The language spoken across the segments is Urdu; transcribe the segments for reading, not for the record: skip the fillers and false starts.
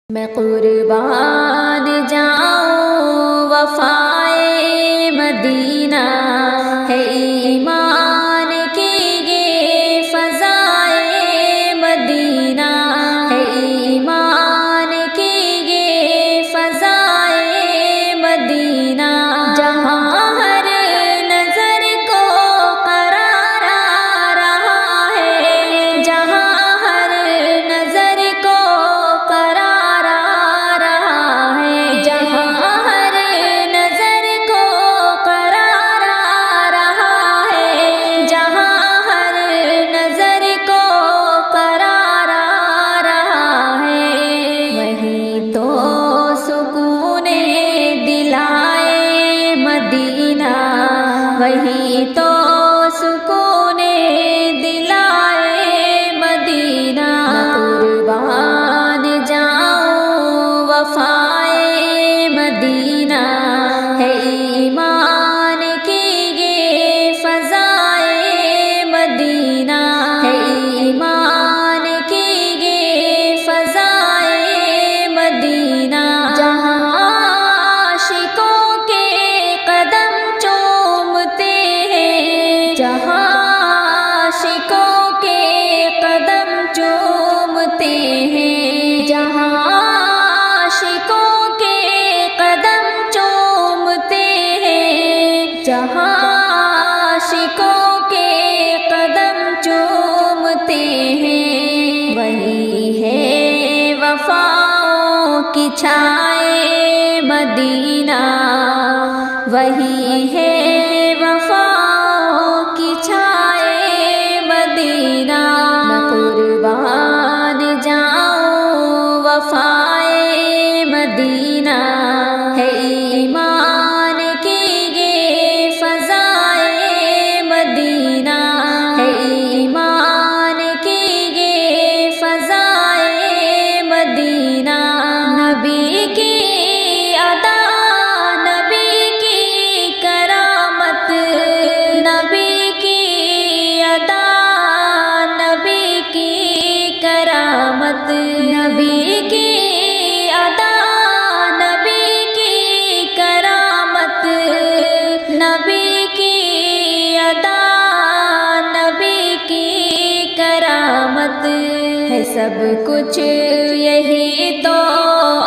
میں قربان جاؤں وفائے مدینہ ہے ایمان کی یہ فضائے مدینہ ہے ایمان کی یہ فضائے مدینہ جہاں ہر نظر کو قرار آ رہا ہے جہاں ہر نظر کو قرار آ رہا ہے جہاں ہر نظر کو قرار آ رہا ہے جہاں ہر نظر کو قرار آ رہا ہے وہیں تو سکون دل آئے مدینہ وہیں تو سکون دل آئے مدینہ قربان جاؤں وفائے مدینہ ہے ایمان کی یہ فضائے مدینہ ہے ایمان کی یہ فضائے مدینہ جہاں عاشقوں کے قدم چومتے ہیں جہاں عاشقوں کے قدم چومتے ہیں جہاں عاشقوں کے قدم چومتے ہیں جہاں عاشقوں کے قدم چومتے ہیں وہی ہے وفاؤں کی چھائے مدینہ وہی ہے وفاؤں کی چھائے مدینہ میں قربان جاؤں وفائے مدینہ ہے ایمان کی یہ فضائے مدینہ ہے ایمان کی یہ فضائے مدینہ نبی کی ادا نبی کی کرامت نبی کی ادا نبی کی کرامت نبی کی ادا نبی کی کرامت نبی کی ادا نبی کی کرامت ہے سب کچھ یہی تو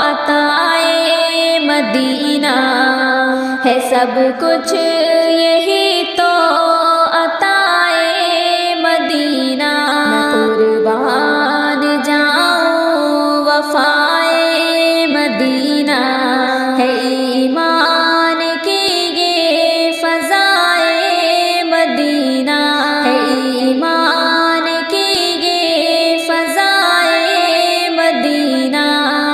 عطائے مدینہ ہے سب کچھ یہی تو عطائے مدینہ میں قربان جاؤں وفائے مدینہ ہے ایمان کی یہ فضائے مدینہ ہے ایمان کی یہ فضائے مدینہ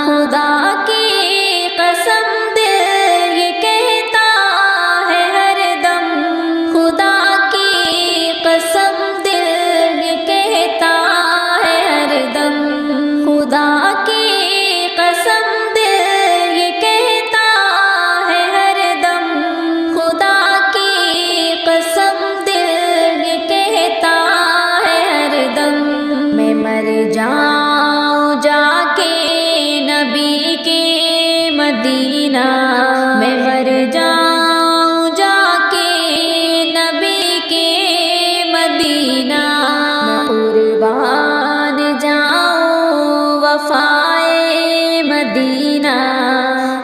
خدا کی قسم دل یہ کہتا ہے ہر دم خدا کی قسم دل یہ کہتا ہے ہر دم خدا کی قسم دل یہ کہتا ہے ہر دم خدا کی قسم دل یہ کہتا ہے ہر دم میں مر جاؤں جا کے نبی کے مدینہ میں مر جاؤں جا کے نبی کے مدینہ میں قربان جاؤں وفائے مدینہ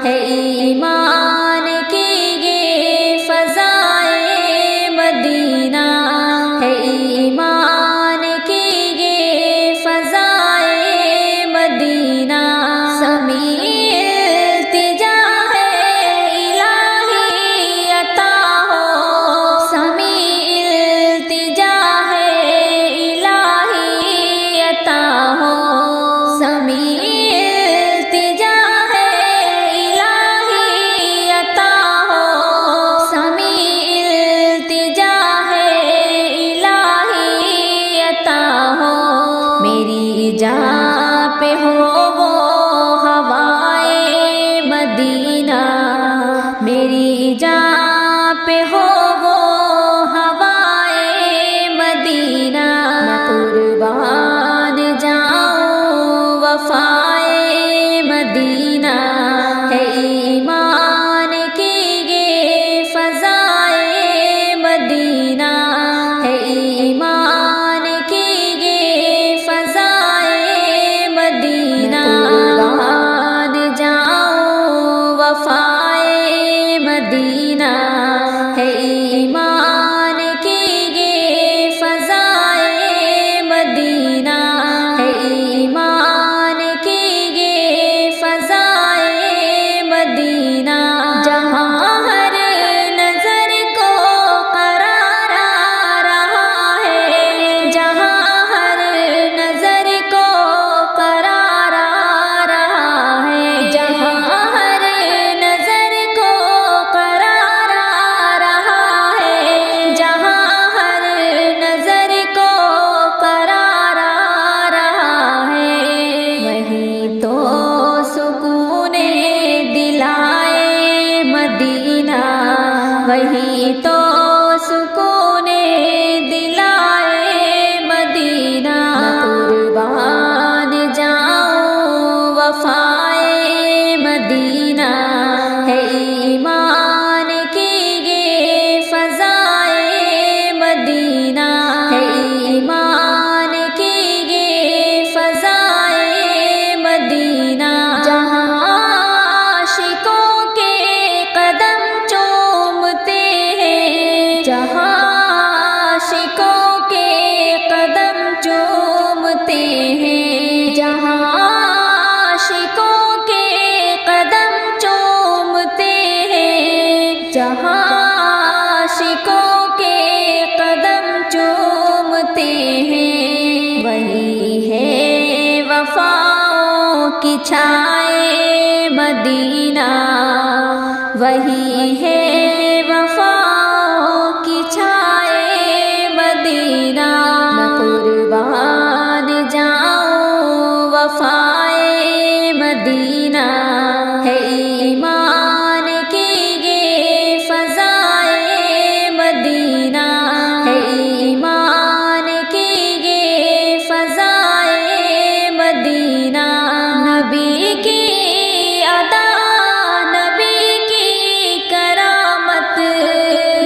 ہے ایمان کی یہ فضائے مدینہ ہے ایمان کی یہ فضائے مدینہ سمیع التجا ہے وہی تو سکون دلائے مدینہ، قربان جاؤں وفائے مدینہ، ہے ایمان کی یہ فضائے مدینہ، ہے ایمان کی یہ فضائے مدینہ، جہاں عاشقوں کے قدم چومتے ہیں، جہاں عاشقوں کے قدم چومتے ہیں، جہاں عاشقوں کے قدم چومتے ہیں، جہاں عاشقوں کے قدم چومتے ہیں، وہی ہے وفاؤں کی چھائے مدینہ، وہی ہے وفاؤں کی چھائے مدینہ، میں قربان جاؤں وفائے مدینہ، ہے ایمان کی یہ فضائے مدینہ، ہے ایمان کی یہ فضائے مدینہ، نبی کی ادا، نبی کی کرامت،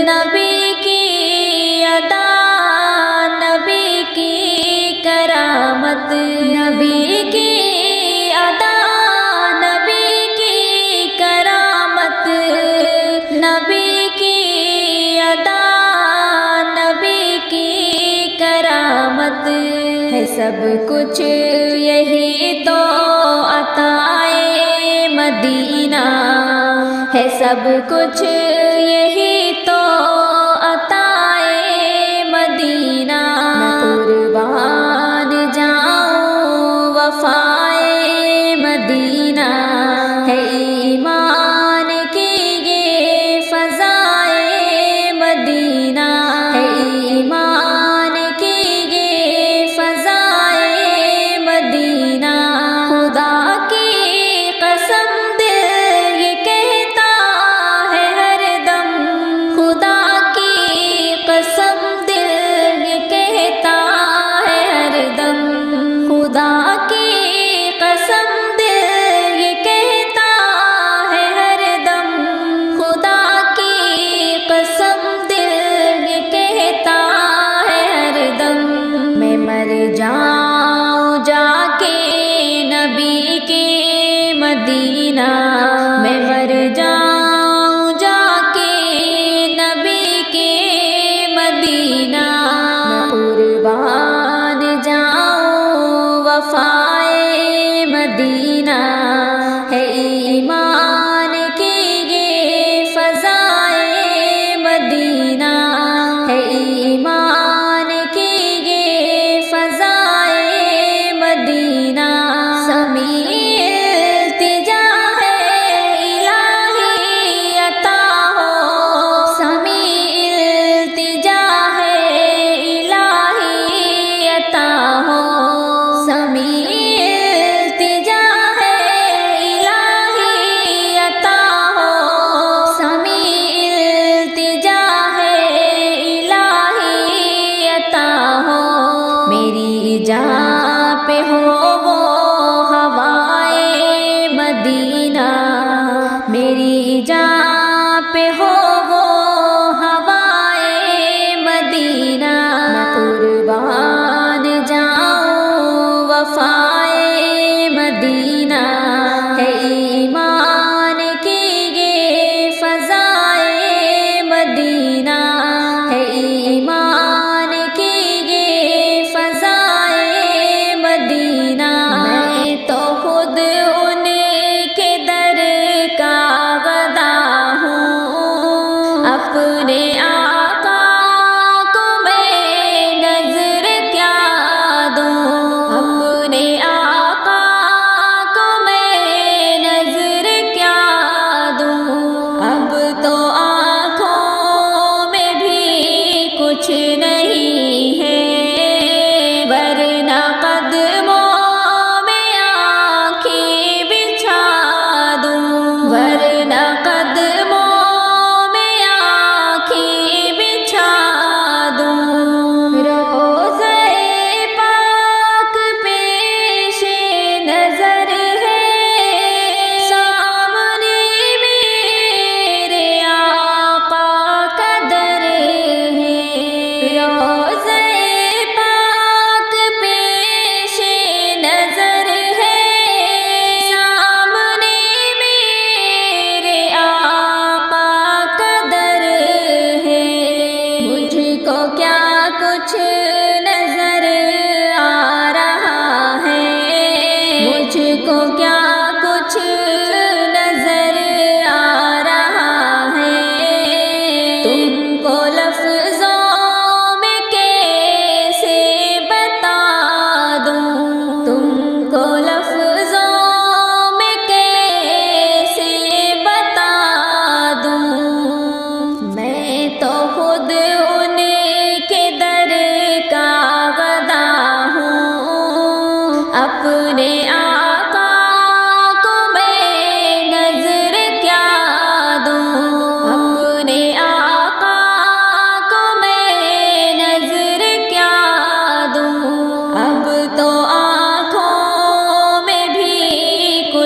نبی کی ادا، نبی کی کرامت، نبی کی ادا، نبی کی کرامت، نبی کی ادا، نبی کی کرامت، ہے سب کچھ یہی تو عطائے مدینہ، ہے سب کچھ یہی تو عطائے مدینہ، میں قربان جاؤں وفائے مدینہ، ہے ایمان کی یہ فضائے مدینہ، ہے ایمان کی یہ فضائے مدینہ، خدا کی قسم دل یہ کہتا ہے ہر دم، خدا کی قسم دل یہ کہتا ہے ہر دم، خدا کی قسم دل یہ کہتا ہے ہر دم، خدا کی قسم دل یہ کہتا ہے ہر دم، میں مر جاؤں جا کے نبی کے مدینہ، میں مر جاؤں جا کے نبی کے مدینہ، میں قربان جاؤں وفائے مدینہ، ہے ایمان کی یہ فضائے مدینہ، ہے ایمان کی یہ فضائے مدینہ، سمیع التجا ہے الہی عطا ہو، سمیع التجا ہے الہی عطا ہو، سمیع التجا ہے الہی عطا ہو، سمیع التجا ہے الہی عطا ہو، میری جان پہ ہو وہ ہوائے مدینہ، میری جان پہ ہو وہ ہوائے مدینہ، میں قربان جاؤں وفائے مدینہ، ہے ایمان کی یہ فضائے مدینہ، ہے ایمان کی یہ فضائے مدینہ، میں تو خود ان کے در کا غدا ہوں،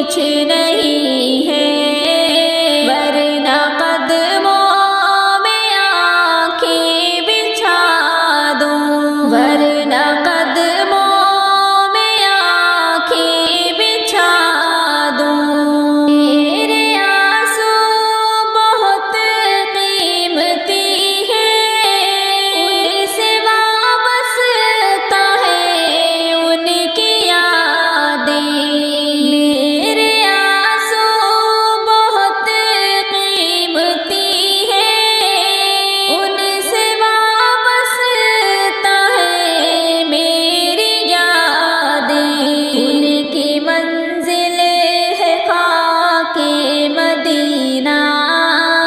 کچھ نہیں ہے، ورنہ قدموں میں آنکھیں بچھا دوں، ورنہ قدموں میں آنکھیں بچھا دوں۔ میرے آنسو بہت قیمتی ہیں، ان سے وابستہ ہے ان کی یادیں۔ میرے آنسو بہت قیمتی ہیں، ان سے وابستہ ہے میری یادیں۔ ان کی منزل ہے خاک مدینہ،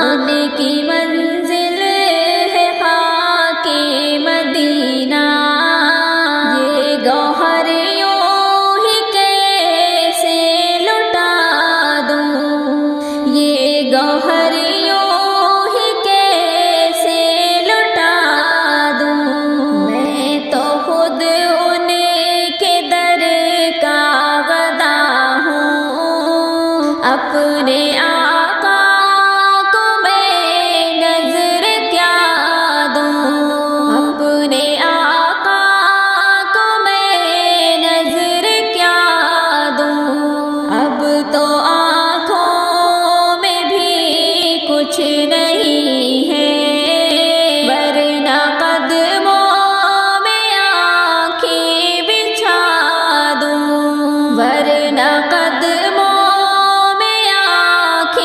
ان کی منزل ہے خاک مدینہ۔ یہ گوہر یوں ہی کیسے لٹا دوں، یہ گوہر یوں ہی کیسے لٹا دوں۔ میں تو خود ان کے در کا گدا ہوں، اپنے آقا کو میں نظر کیا دوں، اپنے آقا کو میں نظر کیا دوں۔ اب تو آنکھوں میں بھی کچھ نہیں ہے، ورنہ قدموں میں آنکھیں بچھا دوں، ورنہ قدموں میں آنکھیں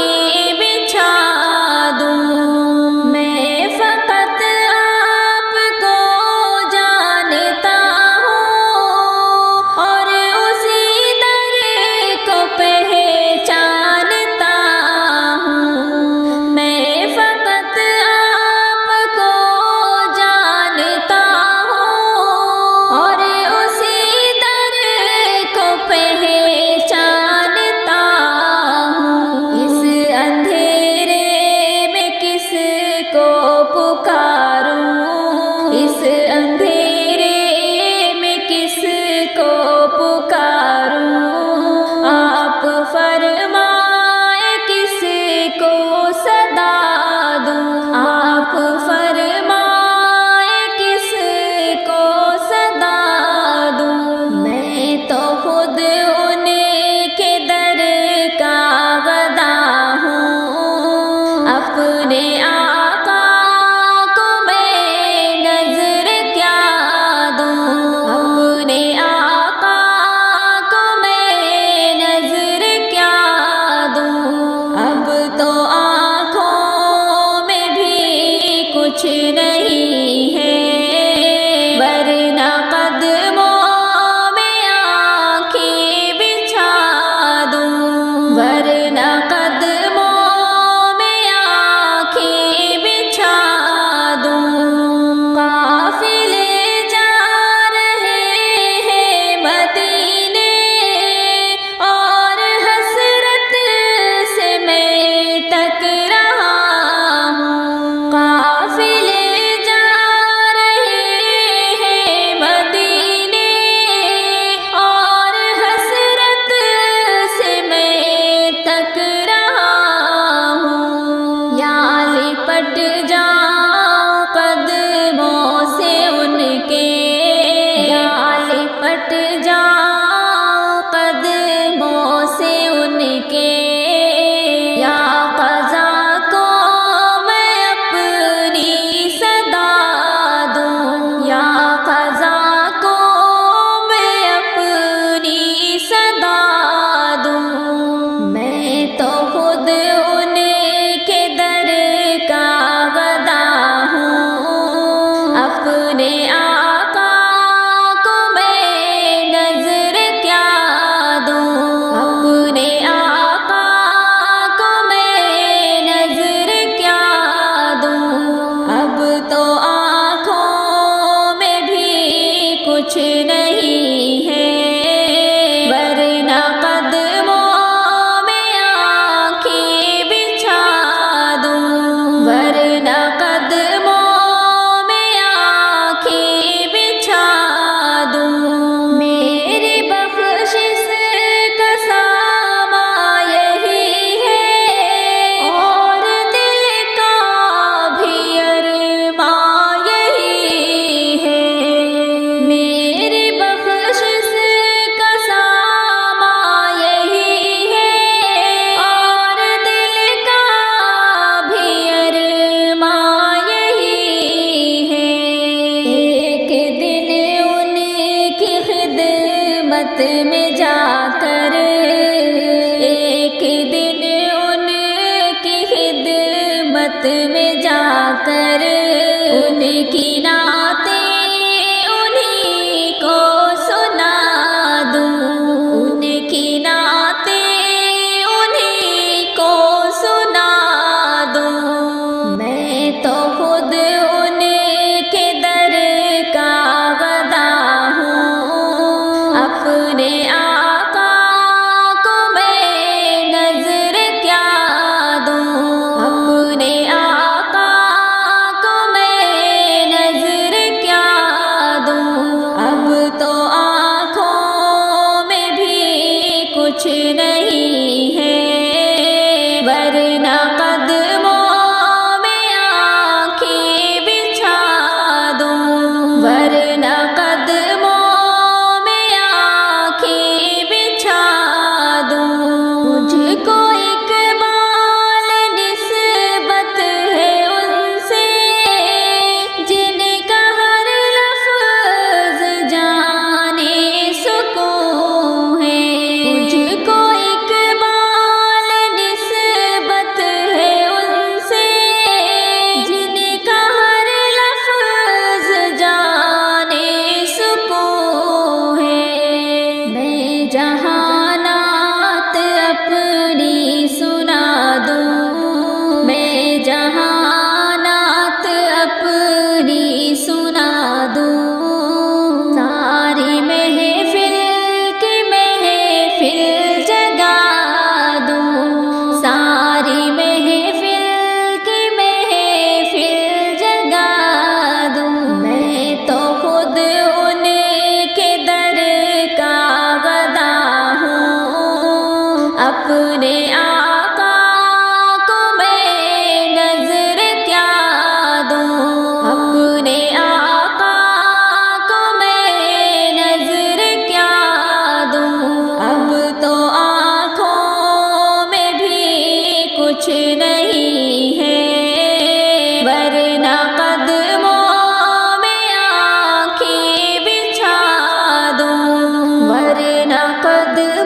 خلوت میں جا کر ان کی نعتیں انہیں کو سنا دوں، ان کی نعتیں انہیں کو سنا دوں۔ میں تو خود ان کے در کا گدا ہوں، اپنے آقا کو میں نظر کیا دوں، اپنے آقا کو میں نظر کیا دوں۔ اب تو آنکھوں میں بھی کچھ نہیں ہے، ورنہ قدموں میں آنکھیں بچھا دوں، ورنہ قدموں میں آنکھیں بچھا دوں۔ مجھ کو اقبال نسبت ہے ان سے جن کا ہر لفظ جانے سکون ہے، مجھ کو اقبال نسبت ہے ان سے جن کا ہر لفظ جانے سکون ہے۔ میں جہانات اپنی سنا دوں، میں جہانات اپنی سنا دوں، ساری محفل کی محفل جگا دوں، ساری محفل کی محفل جگا دوں۔ میں تو خود ان کے در کا گدا ہوں، اپنے آقا کو میں نظر کیا دوں، اپنے آقا کو میں نظر کیا دوں۔ اب تو آنکھوں میں بھی کچھ نہیں ہے، ورنہ قدموں میں آنکھیں بچھا دوں، ورنہ قدموں